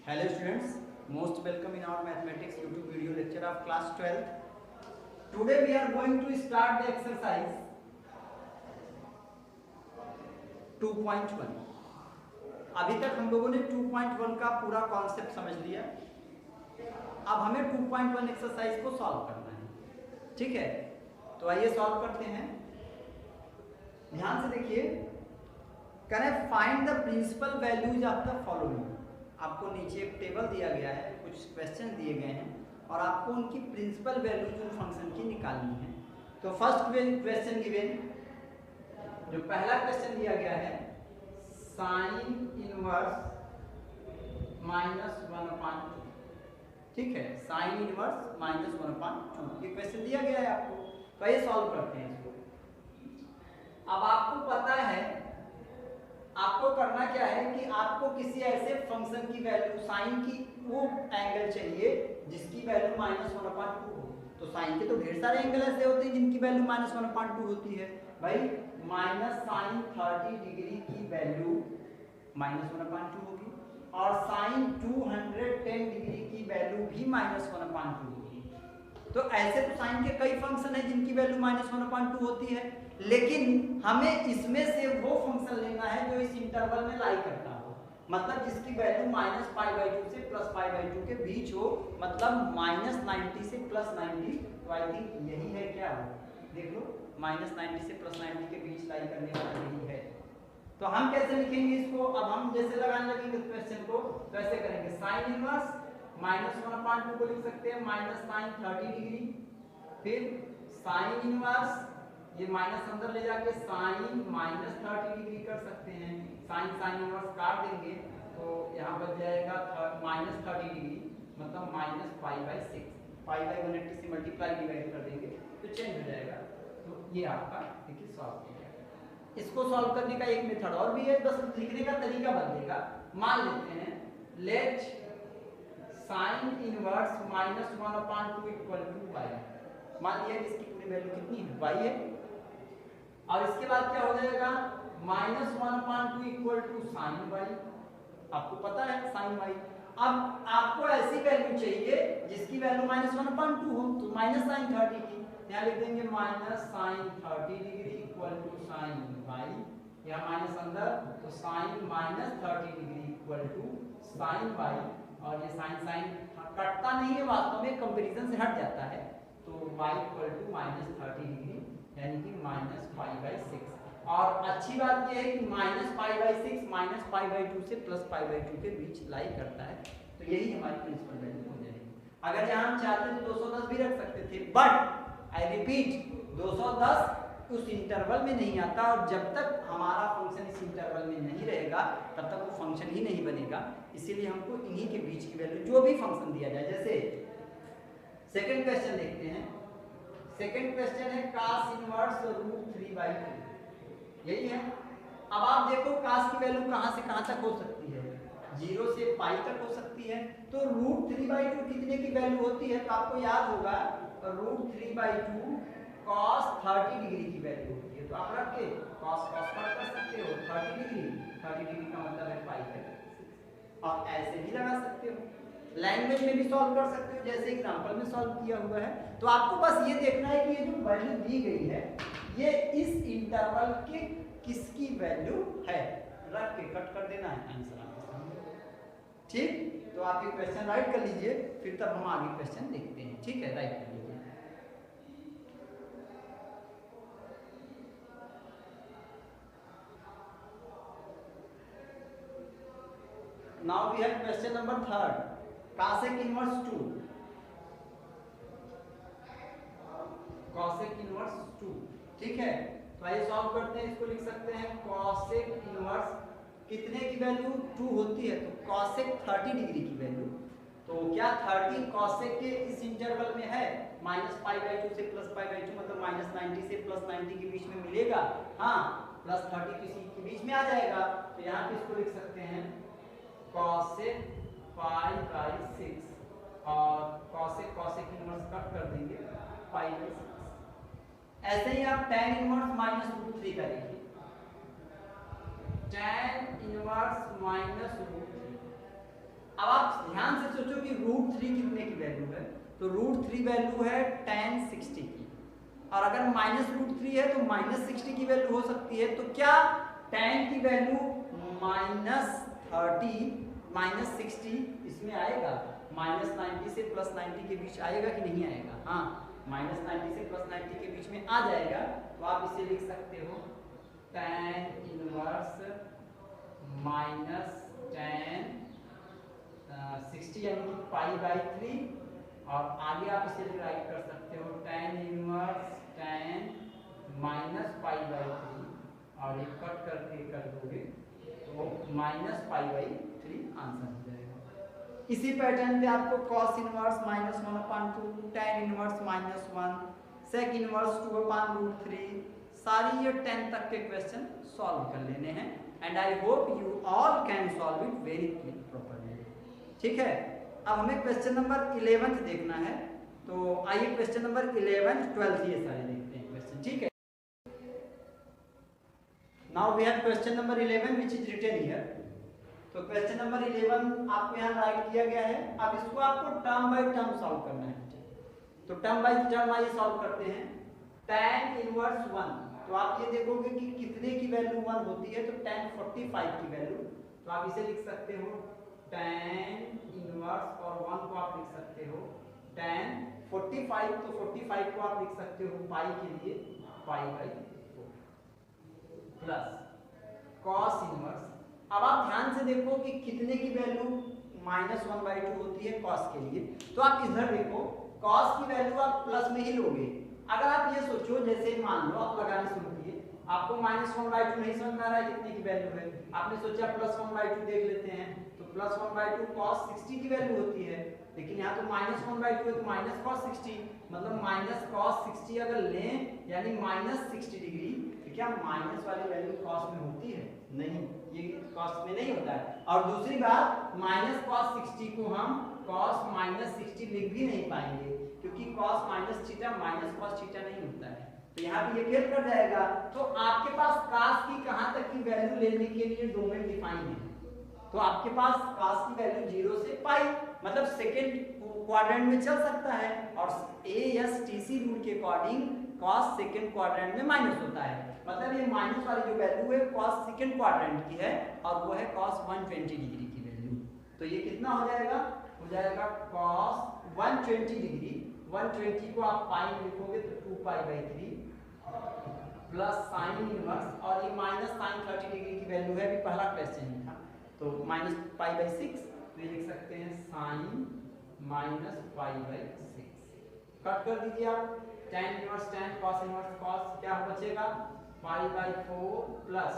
Hello students, most welcome in our mathematics YouTube video lecture of class 12th. Today we are going to start the exercise 2.1. अभी तक हम लोगों ने 2.1 का पूरा कॉन्सेप्ट समझ लिया। अब हमें 2.1 एक्सरसाइज को सॉल्व करना है, ठीक है? तो आइए सॉल्व करते हैं। ध्यान से देखिए, can I find the principal values of the following. आपको नीचे एक टेबल दिया गया है, कुछ क्वेश्चन दिए गए हैं और आपको उनकी प्रिंसिपल वैल्यूज उन फंक्शन की निकालनी है। तो फर्स्ट क्वेश्चन गिवन, जो पहला क्वेश्चन दिया गया है, साइन इनवर्स -1/2, ठीक है? साइन इनवर्स -1/2 ये क्वेश्चन दिया गया है आपको। तो ये सॉल्व करते हैं इसको। अब आपको पता है, आपको करना क्या है कि आपको किसी ऐसे फंक्शन की वैल्यू साइन की वो एंगल चाहिए जिसकी वैल्यू -1/2 हो। तो साइन के तो ढेर सारे एंगल ऐसे होते हैं जिनकी वैल्यू -1/2 होती है। भाई sin 30 डिग्री की वैल्यू -1/2 होगी और sin 210 डिग्री की वैल्यू भी -1/2 होगी। तो ऐसे तो साइन के कई फंक्शन हैं जिनकी वैल्यू -1/2 होती है, लेकिन हमें इसमें से वो फंक्शन लेना है जो इस इंटरवल में लाई करता हो, मतलब जिसकी वैल्यू -π/2 से +π/2 के बीच हो, मतलब -90 से +90। तो आई थिंक यही है, क्या हो देख लो, -90 से +90 के बीच लाई करने वाला यही है। तो हम कैसे लिखेंगे इसको? अब हम जैसे लगाने लगेंगे क्वेश्चन को, तो ऐसे करेंगे, साइन इनवर्स -1/2 को लिख सकते हैं sin 30 डिग्री, फिर साइन इनवर्स ये माइनस अंदर ले जाके साइन -30 डिग्री कर सकते हैं। साइन इनवर्स काट देंगे तो यहाँ बच जाएगा -30 डिग्री, मतलब -π/6। π/180 से मल्टीप्लाई डिवाइड कर देंगे तो चेंज हो जाएगा। तो ये आपका देखिए सॉल्व हो गया। इसको सॉल्व करने का एक मेथड और भी है, बस लिखने का तरीका बदलेगा। मान लेते हैं, let sine inverse -1/2 equal to y। मान लिया कि इसकी पूरी वैल्यू कितनी है, y है। और इसके बाद क्या हो जाएगा, -1/2 इक्वल टू साइन y। आपको पता है साइन y। अब आपको ऐसी वैल्यू चाहिए जिसकी वैल्यू -1/2 हो, तो -sin 30 की यहाँ लिख देंगे -sin 30 degree equal to sine y। यहाँ माइनस अंदर, तो sine -30 degree equal to sine y। और ये साइन कटता नहीं है, वास्तव में कंपैरिजन से हट जाता है। तो y इक्वल टू -30 डिग्री यानी कि -π/6। और अच्छी बात यह है कि -π/6 -π/2 से +π/2 के बीच लाई करता है। तो यही हमारी प्रिंसिपल वैल्यू हो जाएगी। अगर यहाँ हम चाहते तो 210 भी रख सकते थे, बट आई रिपीट, 210 उस इंटरवल में नहीं आता, और जब तक हमारा फंक्शन इस इंटरवल में नहीं रहेगा तब तक वो फंक्शन ही नहीं बनेगा। इसीलिए हमको इन्हीं के बीच की वैल्यू जो भी फंक्शन दिया जाए, जैसे सेकंड क्वेश्चन देखते हैं। सेकंड क्वेश्चन है cos इनवर्स √3/2, यही है। अब आप देखो cos की वैल्यू कहां से कहां तक हो सकती है, 0 से π तक हो सकती है। तो √3/2 कितने की वैल्यू होती है? तो आपको याद होगा, √3/2 cos 30 डिग्री की वैल्यू होती है। तो आप रख के cos कट कर सकते हो, 30 डिग्री का मतलब है π। और ऐसे भी लगा सकते हो, लैंग्वेज में भी सॉल्व कर सकते हो, जैसे एग्जांपल में सॉल्व किया हुआ है। तो आपको बस ये देखना है कि ये जो वैल्यू दी गई है ये इस इंटरवल के किसकी वैल्यू है, रख के कट कर देना है, आंसर आपके सामने। ठीक, तो आप ये क्वेश्चन राइट कर लीजिए, फिर तब हम आगे क्वेश्चन देखते हैं। ठीक है, राइट कर लीजिए। Now we have question number 3rd, cosec inverse 2। cosec inverse 2, ठीक है? तो आइए सॉल्व करते हैं। इसको लिख सकते हैं cosec इनवर्स, कितने की वैल्यू 2 होती है, तो cosec 30 डिग्री की वैल्यू। तो क्या 30 cosec के इस इंटरवल में है, -π/2 से +π/2, मतलब -90 से +90 के बीच में मिलेगा। हाँ, +30 किसी के बीच में आ जाएगा। तो यहाँ पे इसको लिख सकते हैं cosec π/6, और cosec इनवर्स कट कर देंगे π/6। ऐसे ही आप tan इनवर्स -√3 का देखिए, tan इनवर्स -√3 अब आप ध्यान से सोचो कि √3 कितने की वैल्यू है, तो √3 वैल्यू है tan 60 की, और अगर -√3 है तो -60 की वैल्यू हो सकती है, तो क्या tan की वैल्यू -30 -60 इसमें आएगा, -90 से +90 के बीच आएगा कि नहीं आएगा? हाँ, -90 से +90 के बीच में आ जाएगा। तो आप इसे लिख सकते हो tan इनवर्स -tan 60 यानी कि π/3, और आगे आप इसे राइट कर सकते हो tan इनवर्स tan -π/3, और ये कट करके कर दोगे तो -π/3 आंसर हो जाएगा। इसी पैटर्न पे आपको cos inverse -1/2, tan inverse -1, sec inverse 2/√3, सारी ये 10 तक के क्वेश्चन सॉल्व कर लेने हैं, and I hope you all can solve it very properly. ठीक है, अब हमें क्वेश्चन नंबर 11 देखना है, तो आइए क्वेश्चन नंबर 11, 12 ये सारे देखते हैं क्वेश्चन। ठीक है, now we have question number 11 which is written here. तो क्वेश्चन नंबर 11 आपको यहाँ राइट किया गया है। अब इसको आपको टर्म बाय टर्म सॉल्व करना है। तो टर्म बाय टर्म आइए सॉल्व करते हैं। tan इनवर्स 1, तो आप ये देखोगे कि कितने की वैल्यू 1 होती है, तो tan 45 की वैल्यू, तो आप इसे लिख सकते हो tan इनवर्स, और 1 को आप लिख सकते हो tan 45, तो 45 को आप लिख सकते हो पाई के लिए π/4 प्लस cos इनवर्स। अब आप ध्यान से देखो कि कितने की वैल्यू -1/2 होती है cos के लिए, तो आप इधर देखो cos की वैल्यू आप प्लस में ही लोगे। अगर आप ये सोचो, जैसे मान लो आप लगाने शुरू किए, आपको -1/2 नहीं समझ में आ रहा है कितने की वैल्यू है, आपने सोचा +1/2 देख लेते हैं, तो +1/2 cos 60 की वैल्यू होती है, लेकिन यहाँ तो -1/2 है तो -cos 60, मतलब -cos 60 अगर लें यानी -60 डिग्री, तो क्या माइनस वाली वैल्यू cos में होती है? नहीं, ये cos में नहीं होता है। और दूसरी बात, -cos 60 को हम cos -60 लिख भी नहीं पाएंगे, क्योंकि cos -cos नहीं होता है, तो यहाँ पे ये फेल कर जाएगा। तो आपके पास cos की कहाँ तक की वैल्यू लेने के लिए डोमेन डिफाइन है, तो आपके पास cos की वैल्यू 0 से पाई, मतलब सेकेंड क्वाड्रेंट में चल सकता है, और ASTC रूल के अकॉर्डिंग cos सेकेंड क्वाड्रेंट में माइनस होता है, मतलब ये माइनस वाली जो वैल्यू है cos सेकेंड क्वाड्रेंट की है, और वो है cos 120 डिग्री की वैल्यू। तो ये कितना हो जाएगा? हो जाएगा cos 120 डिग्री, 120 को आप पाई में लिखोगे तो 2π/3 प्लस साइन इनवर्स, और ये -sin 30 डिग्री की वैल्यू है, अभी पहला क्वेश्चन ही था, तो -π/6, तो ये लिख सकते हैं sin -π/6। कट कर दीजिए आप, tan inverse tan, cos inverse cos, क्या बचेगा π/4 प्लस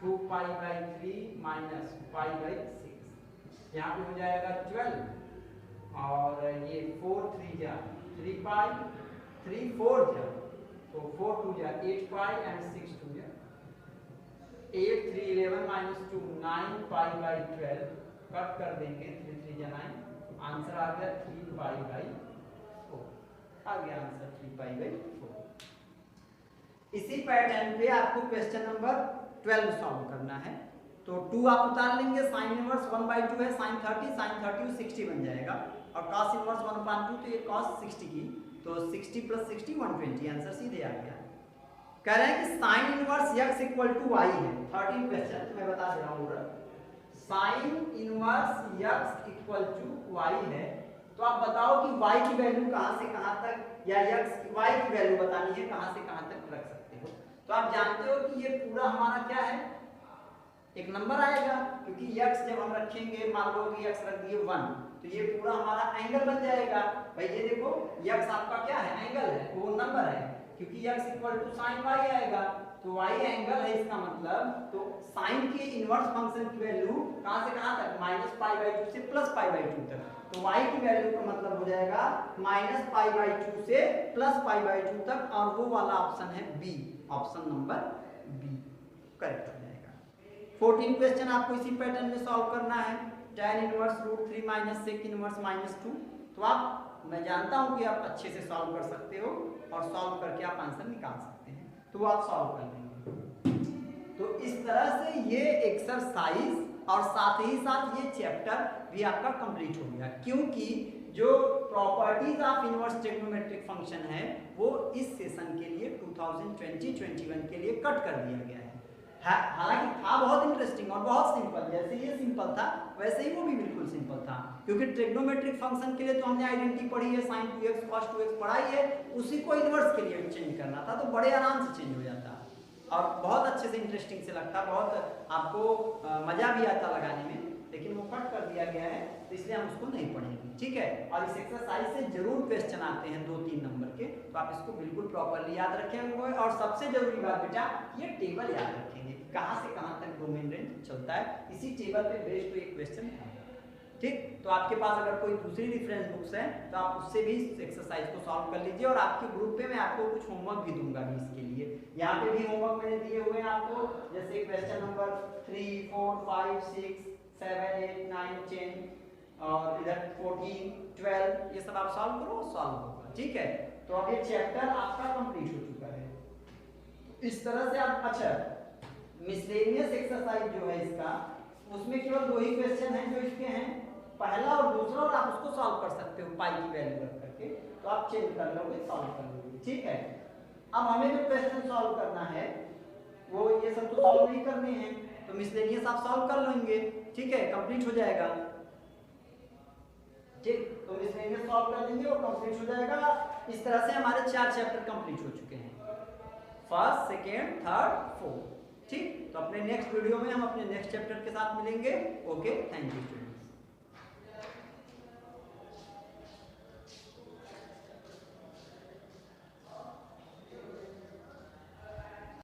2π/3 माइनस π/6, यहाँ पे हो जाएगा 12, और ये 4 3 जा 3π, 3 4 जा, तो 4 2 जा 8π, एंड 6 2 जा 8 3 11 माइनस 2 9π/12, कट कर देंगे, 3 3 जा 9, आंसर आ गया 3π/4, आ गया आंसर 3π/4। इसी पैटर्न पे आपको क्वेश्चन नंबर 12 सॉल्व करना है। तो 2 आप उतार लेंगे, साइन इनवर्स 1/2 है, sin 30 60 बन जाएगा, और cos इनवर्स 1/2, तो ये cos 60 की, तो 60 + 60 120, आंसर सीधे आ गया। कह रहे हैं कि साइन इनवर्स x = y है। 13 क्वेश्चन मैं बता दे रहा हूँ, साइन इनवर्स x = y है, तो आप बताओ कि y की वैल्यू कहाँ से कहाँ तक, या y की वैल्यू बतानी है कहाँ से कहाँ तक रख सकते हो। तो आप जानते हो कि ये पूरा हमारा क्या है, एक नंबर आएगा, क्योंकि x जब हम रखेंगे, मान लो कि x रख दिए 1, तो ये पूरा हमारा एंगल बन जाएगा। भाई ये देखो x आपका क्या है, एंगल है, वो नंबर है, क्योंकि x = sin y आएगा, तो y एंगल है, इसका मतलब तो sin के इनवर्स फंक्शन की वैल्यू कहाँ से कहाँ तक, -π/2 से +π/2 तक, तो y की वैल्यू का मतलब हो जाएगा -π/2 से +π/2 तक, और वो वाला ऑप्शन है B, option number B correct हो जाएगा। 14 क्वेश्चन आपको इसी पैटर्न में सॉल्व करना है। tan inverse √3 minus sec inverse -2, तो आप, मैं जानता हूं कि आप अच्छे से सॉल्व कर सकते हो, और सॉल्व करके आप आंसर निकाल सकते हैं, तो आप सॉल्व कर लेंगे। तो इस तरह से ये एक्सरसाइज और साथ ही साथ ये चैप्टर भी आपका कंप्लीट हो गया, क्योंकि जो properties of inverse trigonometric function है वो इस सेशन के लिए 2020-21 के लिए कट कर दिया गया है। हालांकि था बहुत इंटरेस्टिंग और बहुत सिंपल, जैसे ये सिंपल था वैसे ही वो भी बिल्कुल सिंपल था, क्योंकि ट्रिग्नोमेट्रिक फंक्शन के लिए तो हमने आइडेंटिटी पढ़ी है, sin 2x cos 2x पढ़ाई है, उसी को इनवर्स के लिए चेंज करना था तो बड़े आराम से चेंज हो जाता और बहुत अच्छे से इंटरेस्टिंग से लगता, बहुत आपको मजा भी आता लगाने में, लेकिन वो कट कर दिया गया है तो इसलिए हम उसको नहीं पढ़ेंगे, ठीक है। और इस एक्सरसाइज से जरूर क्वेश्चन आते हैं 2-3 नंबर के, तो आप इसको बिल्कुल प्रॉपर्ली याद रखेंगे। और सबसे जरूरी बात बेटा, ये टेबल याद रखेंगे कहाँ से कहाँ तक डोमेन रेंज चलता है, इसी टेबल पे बेस्ड तो एक क्वेश्चन है, ठीक। तो आपके पास अगर कोई दूसरी रेफरेंस बुक्स है तो आप उससे भी इस एक्सरसाइज को सॉल्व कर लीजिए, और आपके ग्रुप पे मैं आपको कुछ होमवर्क भी दूंगा भी इसके लिए। यहाँ पे भी होमवर्क मैंने दिए हुए हैं आपको, जैसे क्वेश्चन नंबर 3, 4, 5, 6, 7, 8, 9, 10 और इधर 14, 12, ये सब आप सॉल्व करो, सॉल्व होगा, ठीक है। तो अब ये चैप्टर आपका कंप्लीट हो चुका है। इस तरह से आप, अच्छा मिसलेनियस एक्सरसाइज जो है इसका, उसमें केवल 2 ही क्वेश्चन हैं जो इसके हैं, पहला और दूसरा, और आप उसको सॉल्व कर सकते हो पाई की वैल्यू रख करके, तो आप चेंज कर लोगे, सॉल्व कर लोगे, ठीक है। अब हमें जो क्वेश्चन सॉल्व करना है वो ये सब तो सॉल्व नहीं करने हैं, तो मिसलेनियस आप सॉल्व कर लेंगे, ठीक है, कंप्लीट हो जाएगा, ठीक। तो मिसलेनियस सॉल्व कर लेंगे और कंप्लीट हो जाएगा। इस तरह से हमारे 4 चैप्टर कंप्लीट हो चुके हैं, फर्स्ट, सेकेंड, थर्ड, फोर्थ, ठीक। तो अपने नेक्स्ट वीडियो में हम अपने नेक्स्ट चैप्टर के साथ मिलेंगे। Okay, thank you.